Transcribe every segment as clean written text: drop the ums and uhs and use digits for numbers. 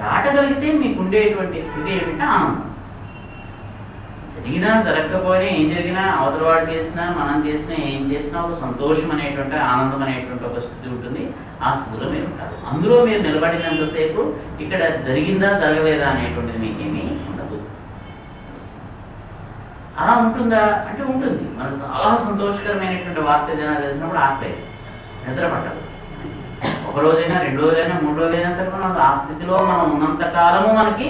దాటగలిగితే మీకు ఉండేటువంటి స్థితి ఏమిటంటే ఆనందం. జరిగినా జరగకపోయినా ఏం జరిగినా అవతలవాడు చేసినా మనం చేసినా ఏం చేసినా ఒక సంతోషం అనేటువంటి ఆనందం అనేటువంటి ఒక స్థితి ఉంటుంది. ఆ స్థితిలో మీరు ఉంటారు. అందులో మీరు నిలబడినంతసేపు ఇక్కడ జరిగిందా జరగలేదా అనేటువంటిది మీకేమీ ఉండదు. అలా ఉంటుందా అంటే ఉంటుంది. మనకు చాలా సంతోషకరమైనటువంటి వార్త ఏదైనా తెలిసినప్పుడు ఆపలేదు, నిద్ర పట్టదు. ఒక రోజైనా 2 రోజులైనా 3 రోజులైనా సరే మనం ఆ స్థితిలో మనం ఉన్నంతకాలము మనకి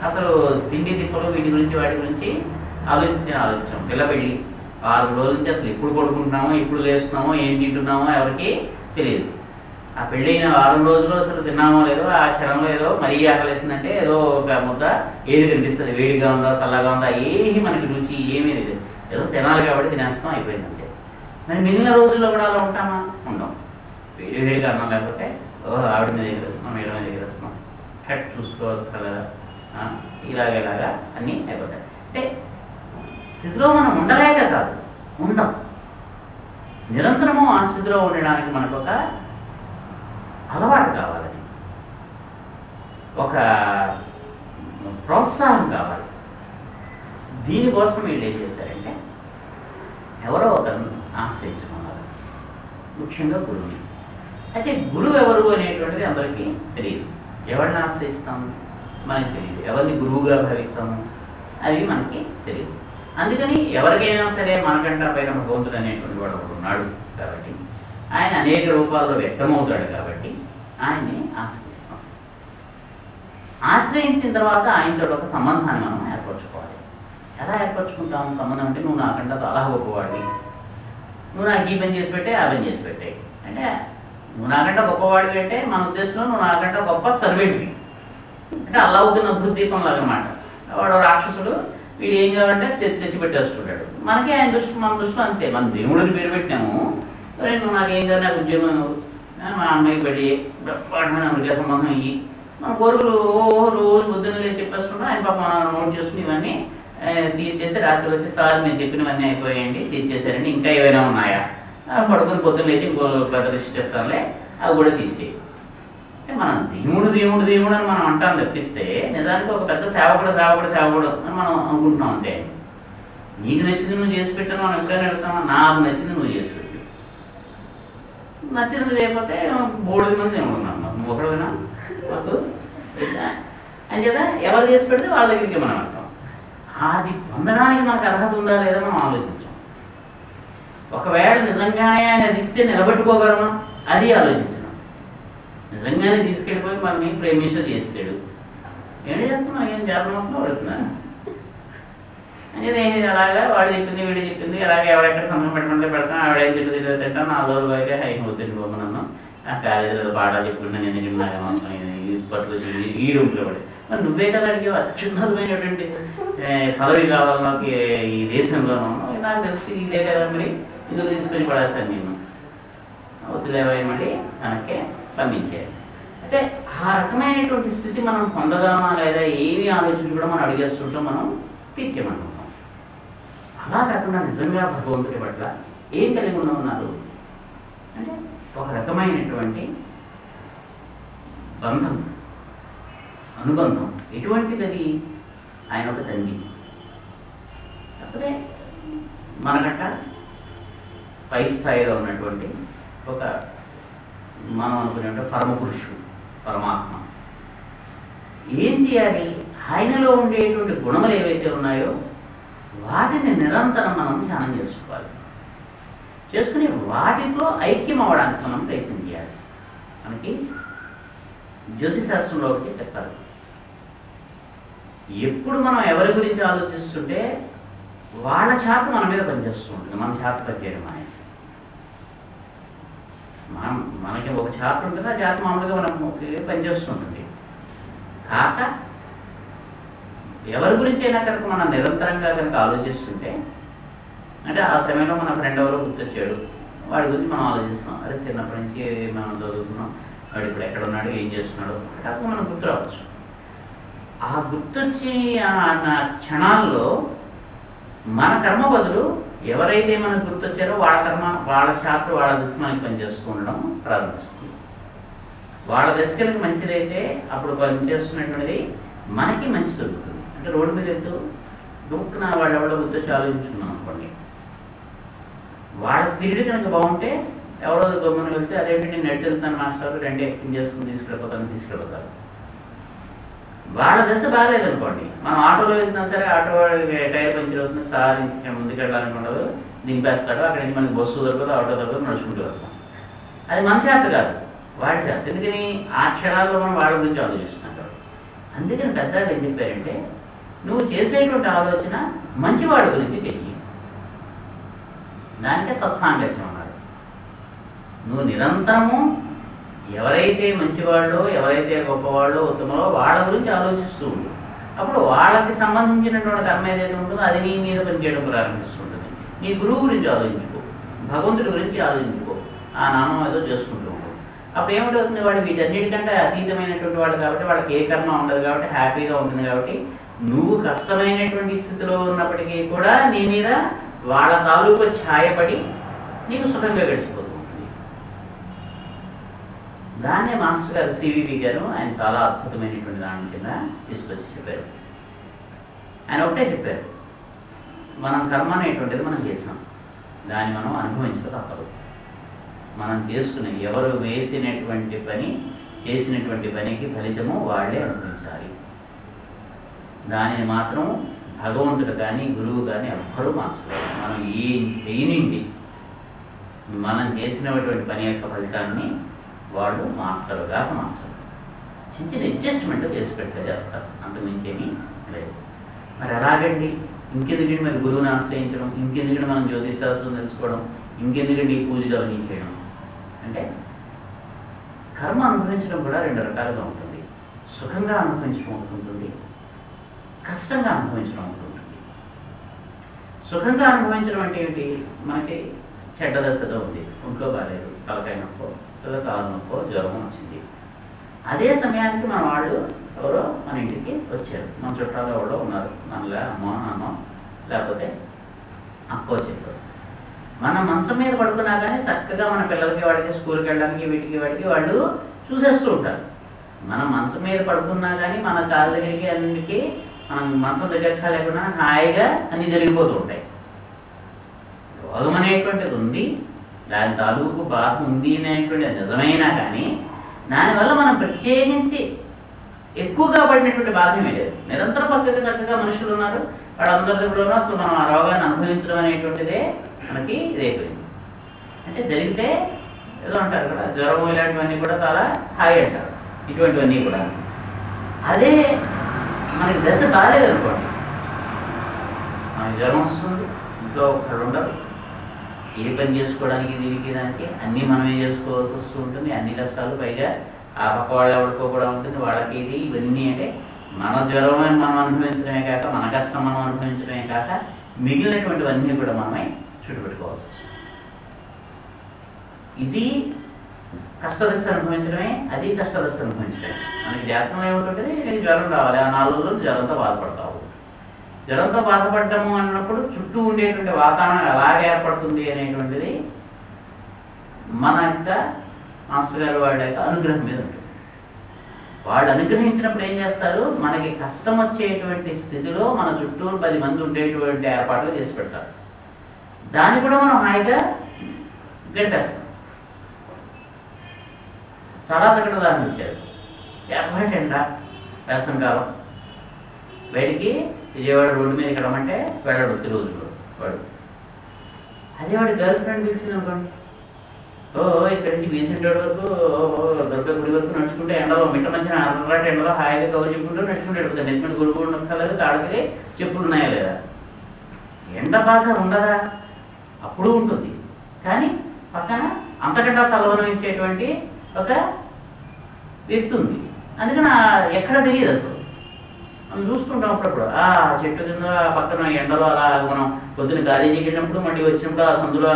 అసలు తిండి తిప్పలు వీటి గురించి వాటి గురించి ఆలోచించాం. పిల్లబెళ్ళి 6 రోజుల నుంచి అసలు ఎప్పుడు పడుకుంటున్నామో ఎప్పుడు లేస్తున్నామో ఏం తింటున్నామో ఎవరికి తెలియదు. ఆ పెళ్ళైన 6 రోజులు అసలు తిన్నామో లేదో ఆ క్షణంలో ఏదో మరీ ఆకలేసిందంటే ఏదో ఒక ముద్ద ఏది కనిపిస్తుంది, వేడిగా ఉందా చల్లగా ఉందా ఏమి మనకి రుచి ఏమీ లేదు, ఏదో తినాలి కాబట్టి తినేస్తాం అయిపోయిందంటే. మరి మిగిలిన రోజుల్లో కూడా అలా ఉంటామా? ఉండం. వేడిగా అన్నం లేకపోతే ఆవిడ మీద ఎగిరేస్తున్నాం, మేడ మీద ఎగిరేస్తున్నాం, హెడ్ చూసుకోవాలి కదా, ఇలాగా అన్నీ అయిపోతాయి. అంటే స్థితిలో మనం ఉండలేక కాదు, ఉండం. నిరంతరము ఆ స్థితిలో ఉండడానికి మనకు ఒక అలవాటు కావాలి, ఒక ప్రోత్సాహం కావాలి. దీనికోసం వీళ్ళు ఏం చేశారంటే ఎవరో ఒకరిని ఆశ్రయించుకున్నారు, ముఖ్యంగా గురువుని. అయితే గురువు ఎవరు అనేటువంటిది అందరికీ తెలియదు. ఎవరిని ఆశ్రయిస్తాము మనకి తెలియదు, ఎవరిని గురువుగా భావిస్తాము అవి మనకి తెలియదు. అందుకని ఎవరికైనా సరే మనకంటే పైన భగవంతుడు అనేటువంటి వాడు ఒకడు ఉన్నాడు కాబట్టి, ఆయన అనేక రూపాల్లో వ్యక్తమవుతాడు కాబట్టి ఆయన్ని ఆశ్రయిస్తాం. ఆశ్రయించిన తర్వాత ఆయనతో ఒక సంబంధాన్ని మనం ఏర్పరచుకోవాలి. ఎలా ఏర్పరచుకుంటాం సంబంధం అంటే, నువ్వు నాకంటే చాలా గొప్పవాడివి, నువ్వు నాకు ఈ పని చేసి పెట్టే ఆ పని చేసి పెట్టే అంటే, నువ్వు నాకంటే గొప్పవాడివి అంటే మన ఉద్దేశంలో నువ్వు నాకంటే గొప్ప సర్వెంట్వి అంటే అల్లావుద్దీన్ అద్భుతదీపం లాగనమాట. వాడు రాక్షసుడు, వీడు ఏం కావాలంటే తెచ్చి పెట్టేస్తుంటాడు. మనకి ఆయన దృష్టి మన దృష్టిలో అంతే. మన దేవుడిని పేరు పెట్టినాము, నువ్వు నాకేం కాదు, నాకు ఉద్యోగం, మా అమ్మాయి పెళ్ళి, విద్యా సంబంధం ఇవి మన కోరికలు రోజు పొద్దున్న చెప్పేసుకుంటాం. ఆయన పాప మనం నోట్ చేసుకుని ఇవన్నీ తీర్చేసి రాత్రి వచ్చి సార్ నేను చెప్పినవన్నీ అయిపోయాయండి, తీర్చేసారండి, ఇంకా ఏవైనా ఉన్నాయా, పడుకుని పొద్దున్న లేచి ఇంకో పెద్ద లిస్ట్ చెప్తానులే అవి కూడా తీర్చేయి. అంటే మనం దేవుడు దేవుడు దేవుడు అని మనం అంటాం తప్పిస్తే నిజానికి ఒక పెద్ద సేవకుడు అని మనం అనుకుంటున్నాం అంతే. నీకు నచ్చింది నువ్వు చేసి పెట్టాను మనం ఎప్పుడైనా అడుగుతామా? నాకు నచ్చింది నువ్వు చేసి పెట్టు, నచ్చింది లేకపోతే 3 మంది ఏమనుకున్నాం నువ్వు ఒకడైనా మాకు అని కదా. ఎవరు చేసి పెడితే వాళ్ళ దగ్గరికి మనం వెళ్తాం. అది పొందడానికి మనకు అర్హత ఉందా లేదా మనం ఆలోచించాం. ఒకవేళ నిజంగానే ఆయన అది ఇస్తే నిలబెట్టుకోగలమా అది ఆలోచించడం. నిజంగానే తీసుకెళ్ళిపోయి మనని ప్రేమిష చేసాడు, ఏం చేస్తాం, మనకేం జాతకంలో పడుతున్నారు అనేది. అలాగా వాడు చెప్పింది వీడు చెప్పింది అలాగే ఎవరెక్కడ సంబంధం పెట్టమంటే పెడతాం, ఆవిడేం తింటే తింటాం. 4 రోజులు అయితే హై అవుతుంది బాబు నన్ను ఆ కాలేజీలో పాఠాలు చెప్పుకుంటే నేను నాకు అవసరం పట్టుకొచ్చి ఈ రూమ్లో పడి మరి నువ్వే కదా అడిగి అత్యున్నతమైనటువంటి పదవి కావాలి నాకు ఈ దేశంలోనూ, నాకు తెలిసి ఇదే కదా మరి ఇందులో తీసుకొని పడేస్తాను నేను వద్దులేవై మళ్ళీ తనకే పంపించేది. అంటే ఆ రకమైనటువంటి స్థితి మనం పొందగలమా లేదా ఏమి ఆలోచించి కూడా మనం అడిగేస్తుంటాం, మనం తీర్చేయమంటున్నాం. అలా కాకుండా నిజంగా భగవంతుడి పట్ల ఏం కలిగి ఉన్నారు అంటే ఒక రకమైనటువంటి బంధం, అనుబంధం. ఎటువంటిది? ఆయన ఒక తండ్రి, కాకపోతే మనకట్ట పై స్థాయిలో ఉన్నటువంటి ఒక మనం అనుకునే పరమ పురుషుడు, పరమాత్మ. ఏం చేయాలి? ఆయనలో ఉండేటువంటి గుణములు ఏవైతే ఉన్నాయో వాటిని నిరంతరం మనం ధ్యానం చేసుకోవాలి. చేసుకుని వాటితో ఐక్యం అవ్వడానికి మనం ప్రయత్నం చేయాలి. మనకి జ్యోతిశాస్త్రంలో ఒకటి చెప్తారు, ఎప్పుడు మనం ఎవరి గురించి ఆలోచిస్తుంటే వాళ్ళ చార్ట్ మన మీద పనిచేస్తూ ఉంటుంది, మన చార్ట్ పనిచేయడం అనేసి. మనకి ఒక చార్ట్ ఉంటుంది, ఆ చార్ట్ మామూలుగా మనకి పనిచేస్తూ ఉంటుంది. కాక ఎవరి గురించి అయినా కనుక మనం నిరంతరంగా కనుక ఆలోచిస్తుంటే, అంటే ఆ సమయంలో మన ఫ్రెండ్ ఎవరో గుర్తొచ్చాడు, వాడి గురించి మనం ఆలోచిస్తున్నాం. అదే చిన్నప్పటి నుంచి మనం చదువుతున్నాం, వాడు ఇప్పుడు ఎక్కడ ఉన్నాడు, ఏం చేస్తున్నాడు అప్పుడు మనం గుర్తు రావచ్చు. ఆ గుర్తొచ్చి ఆ క్షణాల్లో మన కర్మ బదులు ఎవరైతే మనకు గుర్తొచ్చారో వాళ్ళ కర్మ, వాళ్ళ చాప్టర్, వాళ్ళ దిశ మనకి పనిచేస్తూ ఉండడం ప్రారంభిస్తుంది. వాళ్ళ దశ కనుక మంచిదైతే అప్పుడు పనిచేస్తున్నటువంటిది మనకి మంచి దొరుకుతుంది. అంటే రోడ్డు మీద వెళ్తూ దుక్కున వాళ్ళు ఎవరో గుర్తొచ్చి ఆలోచించుకున్నాం అనుకోండి, వాళ్ళ పీరియడ్ కనుక బాగుంటే ఎవరో గమ్మని వెళ్తే అదేంటి నేను నడిచెళ్తాను మాస్టర్ రెండే ఎక్కింగ్ చేసుకుని తీసుకెళ్ళిపోతారు. వాళ్ళ దశ బాగాలేదనుకోండి, మనం ఆటోలో వెళ్తున్నా సరే ఆటో టైర్ పంచర్ అవుతుంది, సార్ ముందుకు వెళ్ళడానికి ఉండదు, దింపేస్తాడు, అక్కడి నుంచి మనకి బస్సు దొరకదు, ఆటో దొరకదు, నడుచుకుంటూ వెళ్తాం. అది మన చేత కాదు, వాడి చేత. ఎందుకని ఆ క్షణాల్లో మనం వాళ్ళ గురించి ఆలోచిస్తున్నాం. అందుకని పెద్దగా ఏం చెప్పారంటే, నువ్వు చేసేటువంటి ఆలోచన మంచివాడి గురించి చెయ్యి, దానికే సత్సాంగత్యం అన్నాడు. నువ్వు నిరంతరము ఎవరైతే మంచివాళ్ళో, ఎవరైతే గొప్పవాళ్ళో, ఉత్తమలో వాళ్ళ గురించి ఆలోచిస్తూ ఉండు. అప్పుడు వాళ్ళకి సంబంధించినటువంటి కర్మ ఏదైతే ఉంటుందో అది నీ మీద పనిచేయడం ప్రారంభిస్తుంటుంది. నీ గురువు గురించి ఆలోచించుకో, భగవంతుడి గురించి ఆలోచించుకో, ఆ నామం ఏదో చేసుకుంటూ ఉంటావు. అప్పుడు ఏమిటవుతుంది, వాడు వీటన్నిటికంటే అతీతమైనటువంటి వాడు కాబట్టి వాళ్ళకి ఏ కర్మ ఉండదు కాబట్టి హ్యాపీగా ఉంటుంది. కాబట్టి నువ్వు కష్టమైనటువంటి స్థితిలో ఉన్నప్పటికీ కూడా నీ మీద వాళ్ళ తాలూకు ఛాయపడి నీకు సుఖంగా గడిచిపోతుంది. దాన్నే మాస్టర్ గారు సివివి గారు ఆయన చాలా అద్భుతమైనటువంటి దాని కింద తీసుకొచ్చి చెప్పారు. ఆయన ఒకటే చెప్పారు, మనం కర్మ అనేటువంటిది మనం చేసాం, దాన్ని మనం అనుభవించక తప్పదు. మనం చేసుకునే ఎవరు వేసినటువంటి పని, చేసినటువంటి పనికి ఫలితము వాళ్ళే అనుభవించాలి. దానిని మాత్రం భగవంతుడు కానీ గురువు కానీ ఎవ్వరూ మార్చలేరు. మనం ఏం చేయనిండి మనం చేసినటువంటి పని యొక్క ఫలితాన్ని వాళ్ళు మార్చరు. చిన్న చిన్న అడ్జస్ట్మెంట్ చేసి చేస్తారు, అంతకుమించి ఏమీ లేదు. మరి ఎలాగండి, ఇంకెందుకండి మరి గురువుని ఆశ్రయించడం, ఇంకెందుకంటే మనం జ్యోతిష్ శాస్త్రం తెలుసుకోవడం, ఇంకెందుకండి ఈ పూజలు అవన్నీ చేయడం అంటే, కర్మ అనుభవించడం కూడా రెండు రకాలుగా ఉంటుంది. సుఖంగా అనుభవించడం ఒకటి ఉంటుంది, కష్టంగా అనుభవించడం ఒకటి ఉంటుంది. సుఖంగా అనుభవించడం అంటే ఏంటి, మనకి చెడ్డ దశతో ఉంది, ఒంట్లో బాగాలేదు, తలకాయ నొప్పో లేదా కాలు నొప్పో జ్వరం వచ్చింది. అదే సమయానికి మన వాళ్ళు ఎవరో మన ఇంటికి వచ్చారు, మన చుట్టాలు ఎవరో ఉన్నారు, మనలే అమ్మో నాన్నో లేకపోతే అక్కో చెప్పారు. మన మంచం మీద పడుకున్నా కానీ చక్కగా మన పిల్లలకి వాడికి స్కూల్కి వెళ్ళడానికి వీటికి వాటికి వాళ్ళు చూసేస్తూ ఉంటారు. మనం మంచం మీద పడుకున్నా కానీ మన కాళ్ళ దగ్గరికి అన్నిటికీ మనం మంచం దగ్గర లేకుండా హాయిగా అన్నీ జరిగిపోతూ ఉంటాయి. రోగం అనేటువంటిది ఉంది, దాని తాలూకు బాధ ఉంది అనేటువంటిది నిజమైనా కానీ దానివల్ల మనం ప్రత్యేకించి ఎక్కువగా పడినటువంటి బాధమే లేదు. నిరంతరం పక్కగా చక్కగా మనుషులు ఉన్నారు, వాళ్ళందరి దగ్గరలోనూ అసలు మనం ఆ రోగాన్ని అనుభవించడం అనేటువంటిదే మనకి ఇదైపోయింది. అంటే జరిగితే ఏదో అంటారు కదా, జ్వరం ఇలాంటివన్నీ కూడా చాలా హాయి అంటారు, ఇటువంటివన్నీ కూడా. అదే మనకి దశ బాగాలేదనుకోండి, మనకి జ్వరం వస్తుంది, ఇంట్లో ఒకళ్ళు ఉండరు, ఏ పని చేసుకోవడానికి దీనికి దానికి అన్నీ మనమే చేసుకోవాల్సి వస్తూ ఉంటుంది, అన్ని కష్టాలు, పైగా ఆ పక్క వాళ్ళు ఎవరికో కూడా ఉంటుంది, వాళ్ళకి ఇది ఇవన్నీ. అంటే మన జ్వరం మనం అనుభవించడమే కాక, మన కష్టం మనం అనుభవించడమే కాక, మిగిలినటువంటివన్నీ కూడా మనమే చుట్టుపెట్టుకోవాల్సి వస్తుంది. ఇది కష్టదశ అనుభవించడమే, అది కష్టదశ అనుభవించడమే. మనకి జాతకం ఏమిటంటే నీకు జ్వరం రావాలి, ఆ 4 రోజులు జ్వరంతో బాధపడతావు. జ్వరంతో బాధపడటము అన్నప్పుడు చుట్టూ ఉండేటువంటి వాతావరణం ఎలాగ ఏర్పడుతుంది అనేటువంటిది మన యొక్క మాస్టర్ గారు వాళ్ళ యొక్క అనుగ్రహం మీద ఉంటుంది. వాళ్ళు అనుగ్రహించినప్పుడు ఏం చేస్తారు, మనకి కష్టం వచ్చేటువంటి స్థితిలో మన చుట్టూ 10 మంది ఉండేటువంటి ఏర్పాట్లు చేసి పెడతారు. దాన్ని కూడా మనం హాయిగా గడిపేస్తాం. చాలా చక్కటి ఉదాహరణ ఇచ్చారు. 50 ఎండ వేసంకాలం, బయటికి విజయవాడ రోడ్డు మీద ఎక్కడమంటే వెళ్ళాడు ప్రతి రోజులు వాడు. అదే వాడి గర్ల్ ఫ్రెండ్ పిలిచింది అనుకోండి, ఇక్కడి నుంచి బీసెంట్ రోడ్ వరకు దుర్గ గుడి వరకు నడుచుకుంటే ఎండలో మిట్ట మధ్యన అర్రటి ఎండలో హాయిగా కవర్ చెప్పుకుంటూ నడుచుకుంటూ వెళ్ళిపోతాను. నెత్తిమీద గురుగు ఉండక్కర్లేదు, కాళ్ళకి చెప్పులు ఉన్నాయా లేదా. ఎండ బాధ ఉండదా, అప్పుడు ఉంటుంది. కానీ పక్కన అంతకంటా చల్లవనం ఇచ్చేటువంటి ఒక వ్యక్తి ఉంది. అందుకని ఎక్కడ తెలియదు అసలు. మనం చూసుకుంటాం అప్పుడప్పుడు ఆ చెట్టు కింద పక్కన ఎండలో అలా మనం పొద్దున్న కాలేజీకి వెళ్ళినప్పుడు మళ్ళీ వచ్చినప్పుడు ఆ సందులో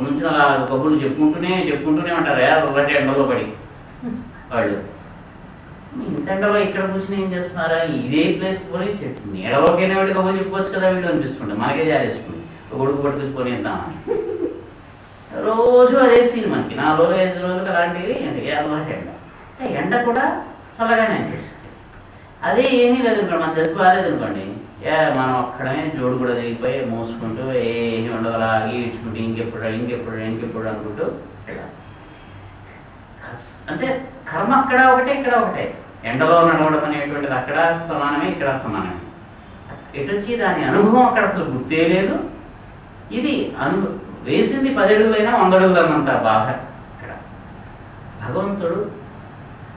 నుంచి అలా కబుర్లు చెప్పుకుంటూనే ఉంటారు ఎర్రటి ఎండలో పడి వాళ్ళు. ఇంత ఎండలో ఇక్కడ కూర్చుని ఏం చేస్తున్నారా, ఇదే ప్లేస్ పోయి చెట్టు నీడలోకైనా వెళ్ళి కబుర్లు చెప్పుకోవచ్చు కదా వీళ్ళు అనిపిస్తుంది. మనకే జారేస్తుంది, కొడుకు పట్టుకొచ్చుకొని ఇద్దామని. రోజు అదే సీన్ మనకి 4 రోజులు 5 రోజులు అలాంటివి అంటే ఎర్రటి ఎండ. ఎండ కూడా చల్లగానే అనిపిస్తుంది. అదే ఏమీ లేదనుకోండి, మన దశ బాగాలేదనుకోండి, మనం ఒక్కడమే జోడు కూడా తిరిగిపోయి మూసుకుంటూ ఏమి ఉండదు, అలాగే ఇచ్చుకుంటూ ఇంకెప్పుడు అనుకుంటూ ఇలా. అంటే కర్మ అక్కడ ఒకటే ఇక్కడ ఒకటే. ఎండలో నడవడం అనేటువంటిది అక్కడ సమానమే, ఇక్కడ సమానమే. ఎటు వచ్చి దాని అనుభవం అక్కడ అసలు గుర్తే లేదు. ఇది వేసింది 10 అడుగులైనా 100 అడుగులు అన్నంత బాధ ఇక్కడ. భగవంతుడు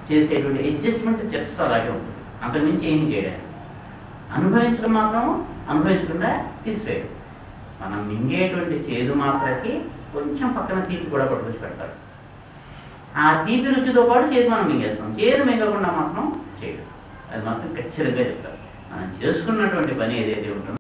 చేసేటువంటి అడ్జస్ట్మెంట్ జస్ట్ అలాగే ఉంటుంది, అంతకుమించి ఏమి చేయడానికి. అనుభవించడం మాత్రం అనుభవించకుండా తీసివేయడం. మనం మింగేటువంటి చేదు మాత్రకి కొంచెం పక్కన తీపి కూడా పట్టుకొచ్చి పెడతారు. ఆ తీపి రుచితో పాటు చేదు మనం మింగేస్తాం, చేదు మింగకుండా మాత్రం చేయడం. అది మాత్రం ఖచ్చితంగా చెప్తారు. మనం చేసుకున్నటువంటి పని ఏదైతే ఉంటుందో